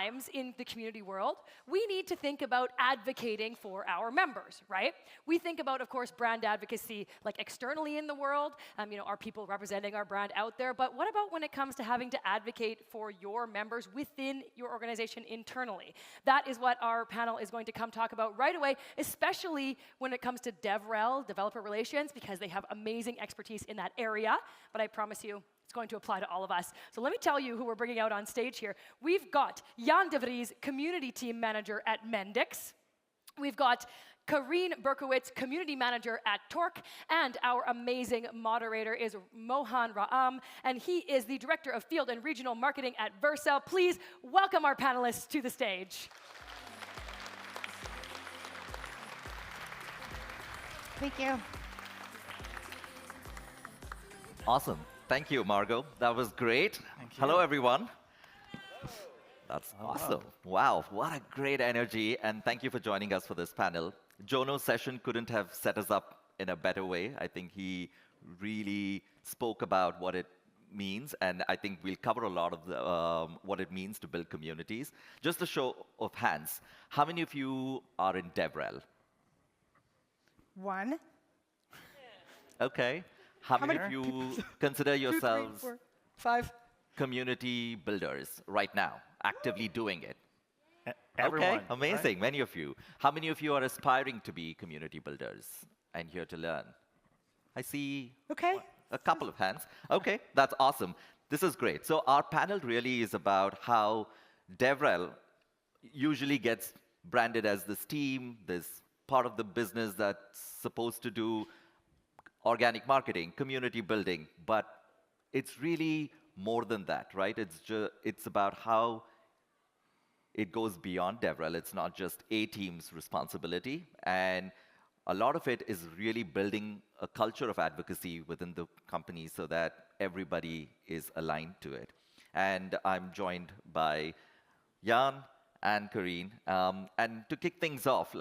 times in the community world, we need to think about advocating for our members, right? We think about, of course, brand advocacy like externally in the world. Are people representing our brand out there? But what about when it comes to having to advocate for your members within your organization internally? That is what our panel is going to come talk about right away, especially when it comes to DevRel, developer relations, because they have amazing expertise in that area. But I promise you, it's going to apply to all of us. So let me tell you who we're bringing out on stage here. We've got Jan de Vries, Community Team Manager at Mendix. We've got Karin Berkowitz, Community Manager at Torque. And our amazing moderator is Mohan Raam, and he is the Director of Field and Regional Marketing at Vercel. Please welcome our panelists to the stage. Thank you. Awesome. Thank you, Margot. That was great. Thank you. Hello, everyone. That's awesome. Wow, what a great energy. And thank you for joining us for this panel. Jono's session couldn't have set us up in a better way. I think he really spoke about what it means, and I think we'll cover a lot of what it means to build communities. Just a show of hands. How many of you are in DevRel? One. Okay. How many of you consider yourselves 2, 3, 4, 5 community builders right now, actively doing it? Everyone, okay, amazing, right? many of you. How many of you are aspiring to be community builders and here to learn? I see a couple of hands. Okay, that's awesome. This is great. So our panel really is about how DevRel usually gets branded as this team, this part of the business that's supposed to do organic marketing, community building, but it's really more than that, right? It's about how it goes beyond DevRel. It's not just a team's responsibility, and a lot of it is really building a culture of advocacy within the company so that everybody is aligned to it. And I'm joined by Jan and Karin. And to kick things off,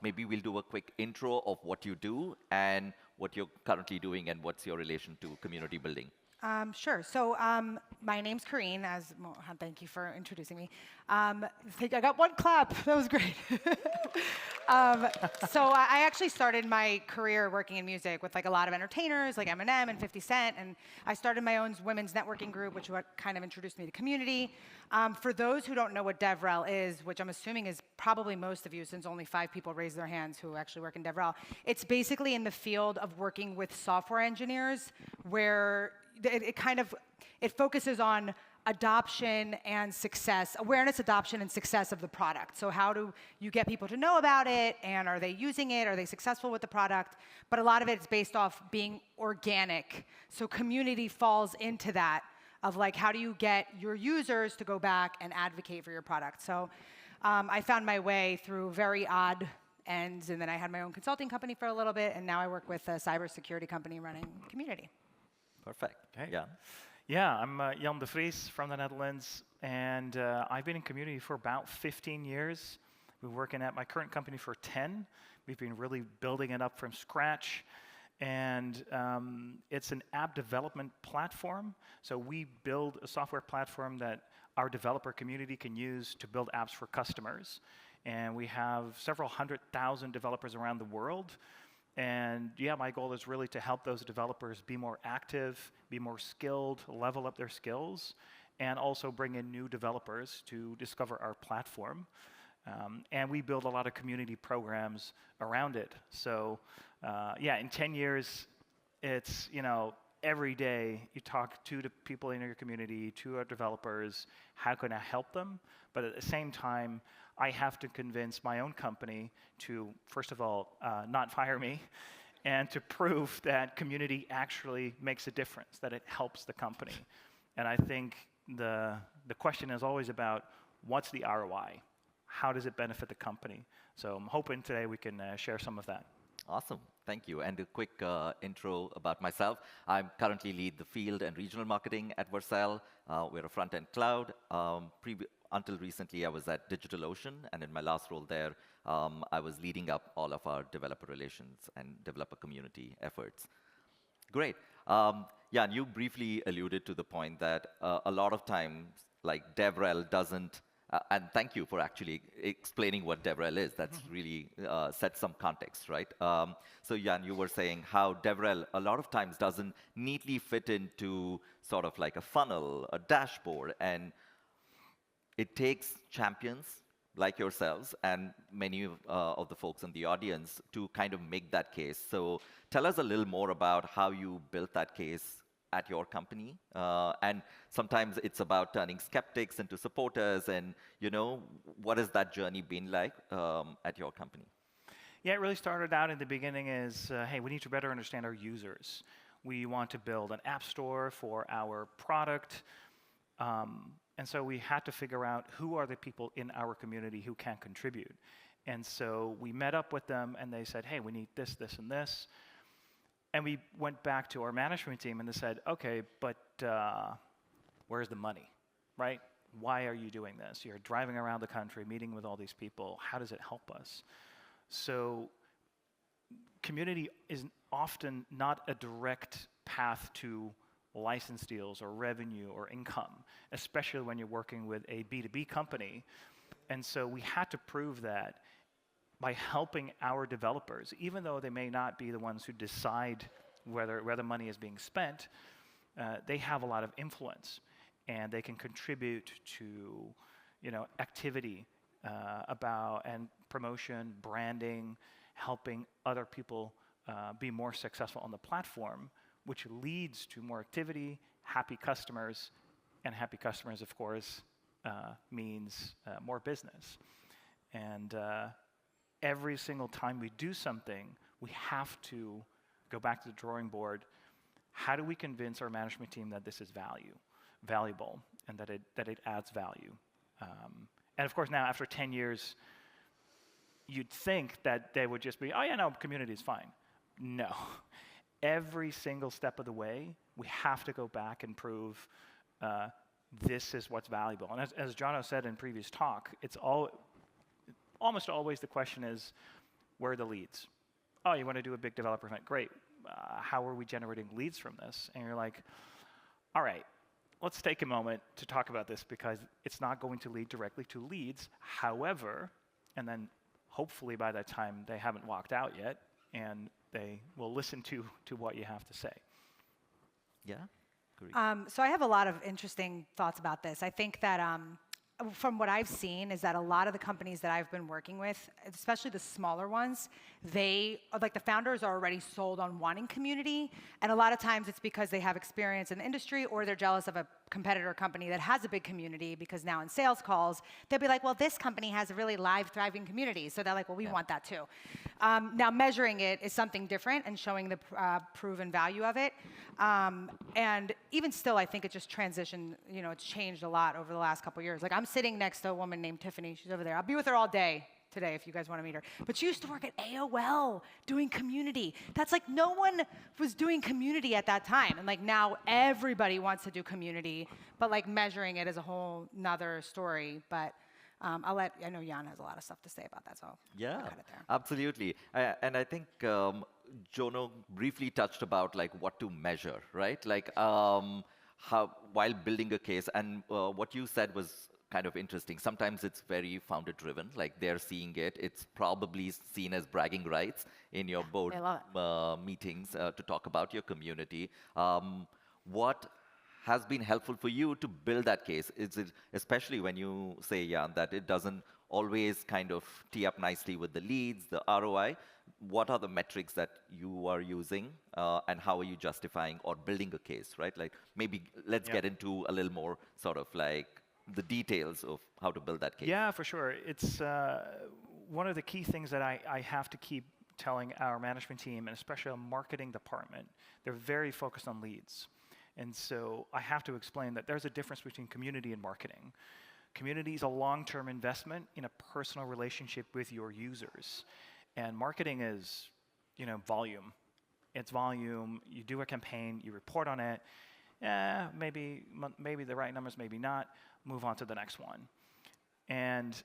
maybe we'll do a quick intro of what you do and what you're currently doing and what's your relation to community building. Sure. So my name's Karin, as Mohan, thank you for introducing me. I got one clap. That was great. So I actually started my career working in music with a lot of entertainers like Eminem and 50 Cent, and I started my own women's networking group, which what kind of introduced me to community. For those who don't know what DevRel is, which I'm assuming is probably most of you, since only 5 people raised their hands who actually work in DevRel, it's basically in the field of working with software engineers, where it focuses on adoption and success, awareness, adoption, and success of the product. So how do you get people to know about it, and are they using it? Are they successful with the product? But a lot of it is based off being organic. So community falls into that, of how do you get your users to go back and advocate for your product? So I found my way through very odd ends, and then I had my own consulting company for a little bit, and now I work with a cybersecurity company running community. Perfect. Okay. Yeah. Yeah, I'm Jan de Vries from the Netherlands, and I've been in community for about 15 years. We've been working at my current company for 10. We've been really building it up from scratch. And it's an app development platform. So we build a software platform that our developer community can use to build apps for customers. And we have several 100,000 developers around the world. And yeah, my goal is really to help those developers be more active, be more skilled, level up their skills, and also bring in new developers to discover our platform. And we build a lot of community programs around it. So yeah, in 10 years, it's, every day you talk to the people in your community, to our developers, how can I help them? But at the same time, I have to convince my own company to, first of all, not fire me, and to prove that community actually makes a difference, that it helps the company. And I think the question is always about, what's the ROI? How does it benefit the company? So I'm hoping today we can share some of that. Awesome. Thank you. And a quick intro about myself. I currently lead the field and regional marketing at Vercel. We're a front-end cloud. Until recently, I was at DigitalOcean, and in my last role there, I was leading up all of our developer relations and developer community efforts. Great. Yeah, and you briefly alluded to the point that a lot of times, DevRel doesn't and thank you for actually explaining what DevRel is. That's really set some context, right? So Jan, you were saying how DevRel a lot of times doesn't neatly fit into sort of like a funnel, a dashboard, and it takes champions like yourselves and many of the folks in the audience to kind of make that case. So tell us a little more about how you built that case at your company. And sometimes it's about turning skeptics into supporters, and what has that journey been like at your company? Yeah, it really started out in the beginning as, hey, we need to better understand our users. We want to build an app store for our product. And so we had to figure out who are the people in our community who can contribute. And so we met up with them, and they said, hey, we need this, this, and this. And we went back to our management team, and they said, okay, but where's the money, right? Why are you doing this? You're driving around the country, meeting with all these people. How does it help us? So community is often not a direct path to license deals or revenue or income, especially when you're working with a B2B company. And so we had to prove that by helping our developers, even though they may not be the ones who decide where the money is being spent, they have a lot of influence, and they can contribute to activity about and promotion, branding, helping other people be more successful on the platform, which leads to more activity, happy customers, and happy customers, of course, means more business. And every single time we do something, we have to go back to the drawing board. How do we convince our management team that this is valuable, and that it adds value? And of course, now after 10 years, you'd think that they would just be, oh yeah, no, community is fine. No. Every single step of the way, we have to go back and prove this is what's valuable. And as Jono said in previous talk, it's almost always the question is, where are the leads? Oh, you want to do a big developer event? Great. How are we generating leads from this? And you're like, all right, let's take a moment to talk about this, because it's not going to lead directly to leads. However, and then hopefully by that time they haven't walked out yet, and they will listen to what you have to say. Yeah, great. So I have a lot of interesting thoughts about this. I think that from what I've seen is that a lot of the companies that I've been working with, especially the smaller ones, the founders are already sold on wanting community. And a lot of times it's because they have experience in the industry, or they're jealous of a competitor company that has a big community, because now in sales calls, they'll be like, well, this company has a really live, thriving community. So they're like, well, we want that too. Now measuring it is something different, and showing the proven value of it. And even still, I think it just transitioned, it's changed a lot over the last couple of years. Like, I'm sitting next to a woman named Tiffany. She's over there. I'll be with her all day today if you guys want to meet her. But she used to work at AOL doing community. That's like, no one was doing community at that time. And like, now everybody wants to do community, but like measuring it is a whole nother story. But I know Jan has a lot of stuff to say about that, so yeah, I'll cut it there. Absolutely. And I think Jono briefly touched about like what to measure, right? Like how while building a case, and what you said was kind of interesting. Sometimes it's very founder driven, like they're seeing it. It's probably seen as bragging rights in your board meetings to talk about your community. What has been helpful for you to build that case? Is it, especially when you say, Jan, that it doesn't always kind of tee up nicely with the leads, the ROI, what are the metrics that you are using, and how are you justifying or building a case, right? Like, maybe let's get into a little more sort of like the details of how to build that case. Yeah, for sure. It's one of the key things that I have to keep telling our management team, and especially our marketing department. They're very focused on leads. And so I have to explain that there's a difference between community and marketing. Community is a long-term investment in a personal relationship with your users. And marketing is, volume. It's volume. You do a campaign, you report on it. Maybe the right numbers, maybe not. Move on to the next one. And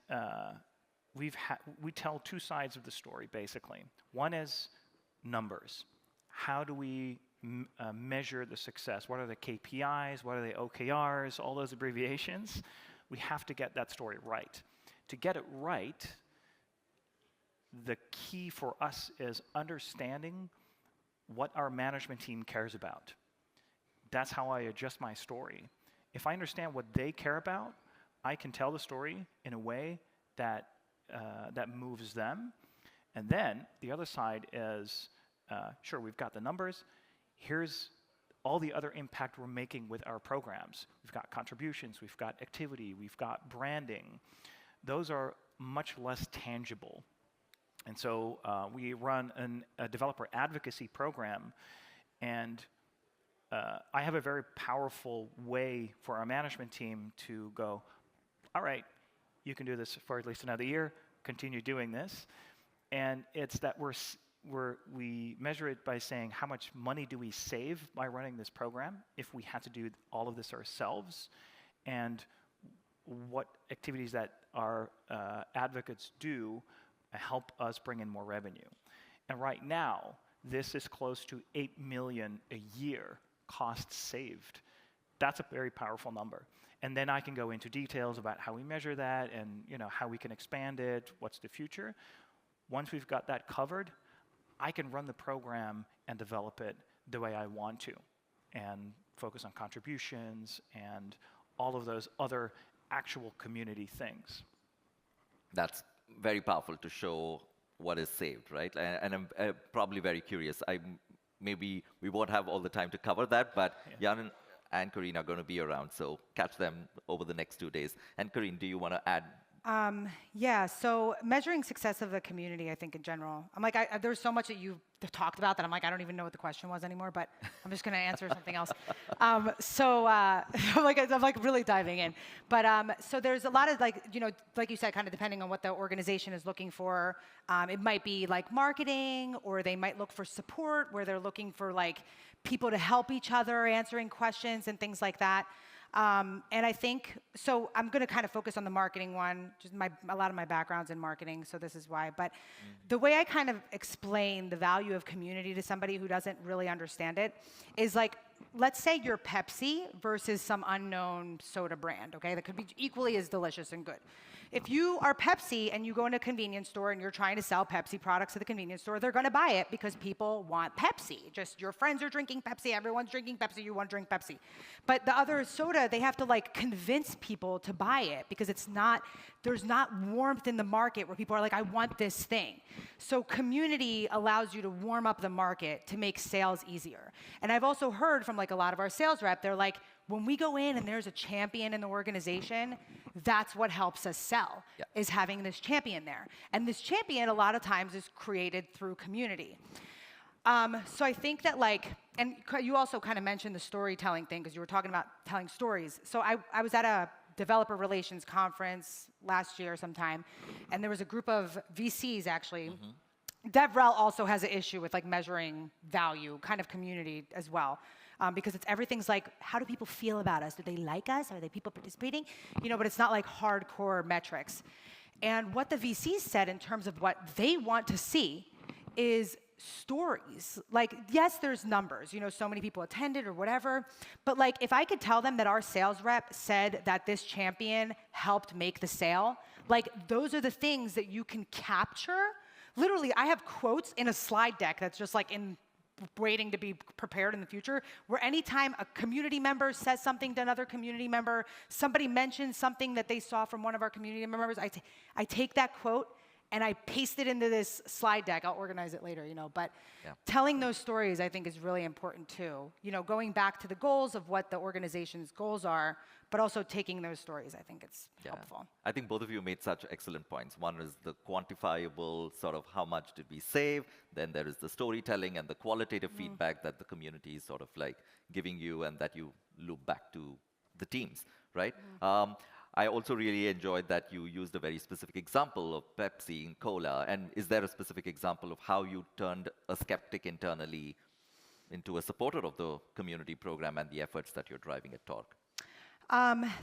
we tell two sides of the story, basically. One is numbers. How do we measure the success? What are the KPIs? What are the OKRs? All those abbreviations. we have to get that story right. To get it right, the key for us is understanding what our management team cares about. That's how I adjust my story. If I understand what they care about, I can tell the story in a way that that moves them. And then the other side is, sure, we've got the numbers. Here's all the other impact we're making with our programs. We've got contributions, we've got activity, we've got branding. Those are much less tangible. And so we run a developer advocacy program, and I have a very powerful way for our management team to go, all right, you can do this for at least another year, continue doing this. And it's that we measure it by saying how much money do we save by running this program if we had to do all of this ourselves, and what activities that our advocates do help us bring in more revenue. And right now, this is close to $8 million a year costs saved. That's a very powerful number. And then I can go into details about how we measure that and how we can expand it, what's the future. Once we've got that covered, I can run the program and develop it the way I want to and focus on contributions and all of those other actual community things. That's very powerful to show what is saved, right? And I'm probably very curious. Maybe we won't have all the time to cover that, but Jan and Karin are going to be around, so catch them over the next 2 days. And Karin, do you want to add? Yeah, so measuring success of the community, I think, in general. I'm like, there's so much that you've talked about that I'm like, I don't even know what the question was anymore, but I'm just going to answer something else. I'm like really diving in. But so there's a lot of like you said, kind of depending on what the organization is looking for. It might be like marketing, or they might look for support, where they're looking for like people to help each other, answering questions and things like that. And I think, so I'm going to kind of focus on the marketing one, just a lot of my background's in marketing, so this is why. But the way I kind of explain the value of community to somebody who doesn't really understand it is like, let's say you're Pepsi versus some unknown soda brand, okay, that could be equally as delicious and good. If you are Pepsi and you go into a convenience store and you're trying to sell Pepsi products at the convenience store, they're going to buy it because people want Pepsi. Just your friends are drinking Pepsi, everyone's drinking Pepsi, you want to drink Pepsi. But the other soda, they have to like convince people to buy it because there's not warmth in the market where people are like, I want this thing. So community allows you to warm up the market to make sales easier. And I've also heard from like a lot of our sales rep, they're like, when we go in and there's a champion in the organization, that's what helps us sell, is having this champion there. And this champion, a lot of times, is created through community. So I think that and you also kind of mentioned the storytelling thing, because you were talking about telling stories. So I was at a developer relations conference last year sometime, and there was a group of VCs, actually. DevRel also has an issue with measuring value, kind of community as well. Because everything's like, how do people feel about us? Do they like us? Are they people participating? But it's not like hardcore metrics. And what the VCs said in terms of what they want to see is stories. Like, yes, there's numbers, so many people attended or whatever. But if I could tell them that our sales rep said that this champion helped make the sale, those are the things that you can capture. Literally, I have quotes in a slide deck that's just waiting to be prepared in the future, where anytime a community member says something to another community member, somebody mentions something that they saw from one of our community members, I take that quote and I paste it into this slide deck. I'll organize it later, But telling those stories, I think, is really important too. Going back to the goals of what the organization's goals are, but also taking those stories, I think it's helpful. I think both of you made such excellent points. One is the quantifiable, sort of how much did we save. Then there is the storytelling and the qualitative feedback that the community is sort of giving you, and that you loop back to the teams, right? I also really enjoyed that you used a very specific example of Pepsi and cola. And is there a specific example of how you turned a skeptic internally into a supporter of the community program and the efforts that you're driving at Torque?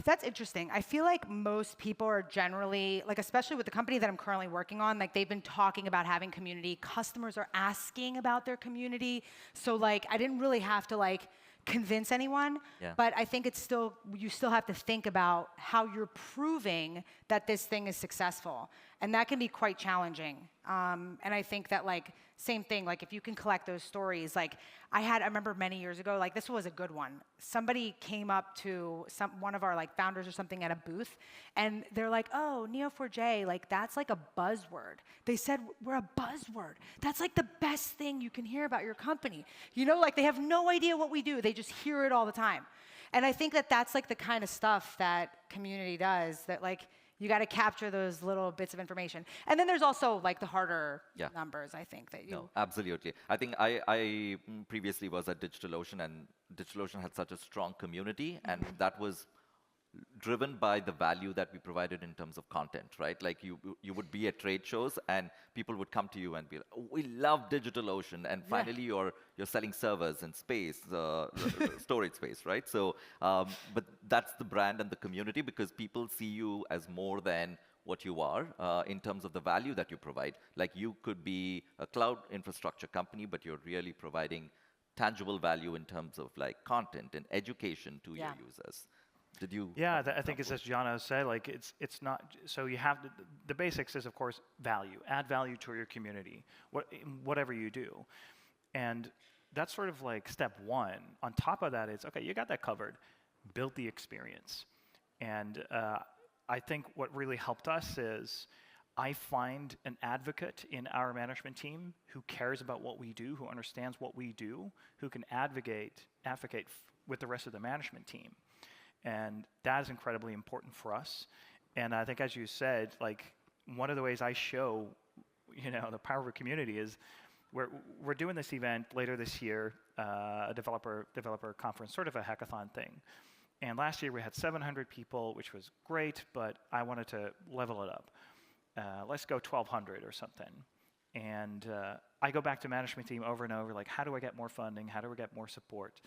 That's interesting. I feel like most people are generally, especially with the company that I'm currently working on, they've been talking about having community. Customers are asking about their community. So I didn't really have to convince anyone, but I think it's still, you still have to think about how you're proving that this thing is successful. And that can be quite challenging. And I think that like, same thing, like if you can collect those stories, like I remember many years ago, like this was a good one. Somebody came up to one of our like founders or something at a booth, and they're like, oh, Neo4j, like that's like a buzzword. They said, we're a buzzword. That's like the best thing you can hear about your company. You know, like they have no idea what we do. They just hear it all the time. And I think that that's like the kind of stuff that community does, that like, you got to capture those little bits of information. And then there's also like the harder numbers, I think, that you... No, absolutely. I think I previously was at DigitalOcean, and DigitalOcean had such a strong community, and that was driven by the value that we provided in terms of content, right? Like you would be at trade shows, and people would come to you and be like, oh, we love DigitalOcean, and finally you're selling servers and space, storage space, right? So, but that's the brand and the community, because people see you as more than what you are in terms of the value that you provide. Like you could be a cloud infrastructure company, but you're really providing tangible value in terms of like content and education to your users. Did you? Yeah, I think it's as Jana said, like it's not, so you have, the basics is of course value, add value to your community, whatever you do. And that's sort of like step one. On top of that, it's, okay, you got that covered, build the experience. And I think what really helped us is I find an advocate in our management team who cares about what we do, who understands what we do, who can advocate with the rest of the management team. And that is incredibly important for us. And I think, as you said, like one of the ways I show, you know, the power of a community is we're doing this event later this year, a developer conference, sort of a hackathon thing. And last year we had 700 people, which was great, but I wanted to level it up. Let's go 1,200 or something. And I go back to management team over and over, like, how do I get more funding? How do I get more support?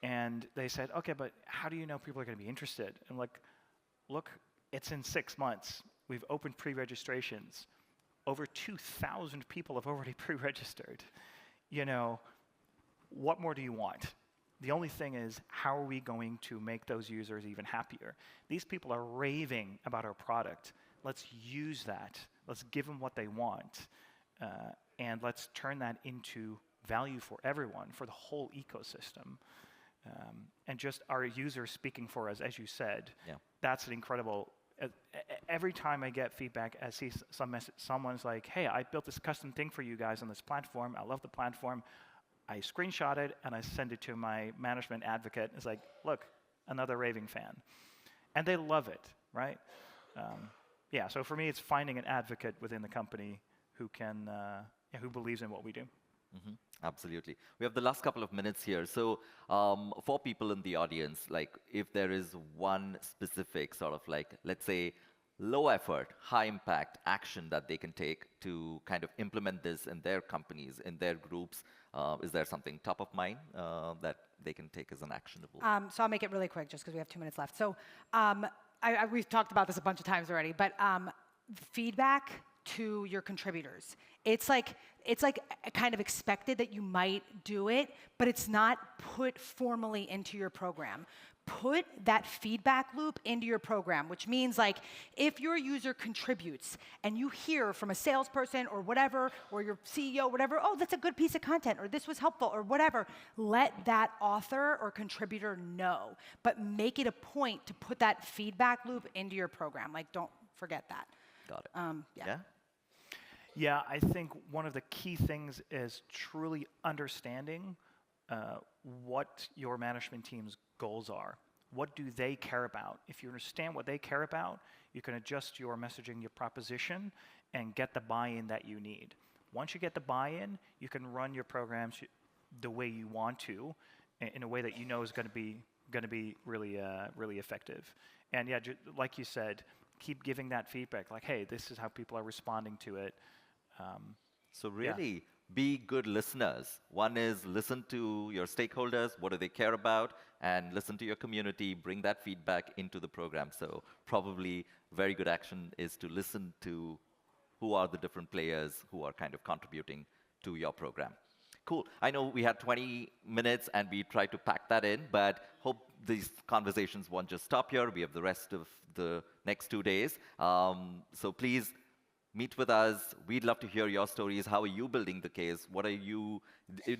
And they said, okay, but how do you know people are going to be interested? And I'm like, look, it's in 6 months. We've opened pre-registrations. Over 2,000 people have already pre-registered. You know, what more do you want? The only thing is, how are we going to make those users even happier? These people are raving about our product. Let's use that. Let's give them what they want. And let's turn that into value for everyone, for the whole ecosystem. And just our users speaking for us, as you said, that's an incredible. Every time I get feedback, I see someone's like, hey, I built this custom thing for you guys on this platform. I love the platform. I screenshot it and I send it to my management advocate. It's like, look, another raving fan. And they love it, right? Yeah, so for me, it's finding an advocate within the company who can, who believes in what we do. Mm-hmm. Absolutely. We have the last couple of minutes here. So for people in the audience, like if there is one specific sort of like, let's say, low effort, high impact action that they can take to kind of implement this in their companies, in their groups, is there something top of mind that they can take as an actionable? So I'll make it really quick just because we have 2 minutes left. So we've talked about this a bunch of times already, but feedback to your contributors. It's like kind of expected that you might do it, but it's not put formally into your program. Put that feedback loop into your program, which means like if your user contributes and you hear from a salesperson or whatever, or your CEO, whatever, oh, that's a good piece of content, or this was helpful, or whatever, let that author or contributor know. But make it a point to put that feedback loop into your program. Like, don't forget that. Got it. Yeah? Yeah, I think one of the key things is truly understanding what your management team's goals are. What do they care about? If you understand what they care about, you can adjust your messaging, your proposition, and get the buy-in that you need. Once you get the buy-in, you can run your programs the way you want to, in a way that you know is going to be really, really effective. And yeah, like you said, keep giving that feedback. Like, hey, this is how people are responding to it. So really, be good listeners. One is listen to your stakeholders, what do they care about, and listen to your community, bring that feedback into the program. So probably very good action is to listen to who are the different players who are kind of contributing to your program. Cool. I know we had 20 minutes and we tried to pack that in, but hope these conversations won't just stop here. We have the rest of the next 2 days. So please meet with us. We'd love to hear your stories. How are you building the case?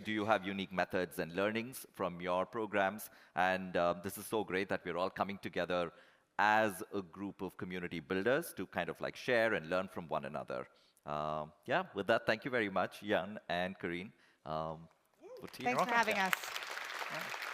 Do you have unique methods and learnings from your programs? And this is so great that we're all coming together as a group of community builders to kind of like share and learn from one another. Yeah, with that, thank you very much, Jan and Karin. Thanks for having us. Yeah.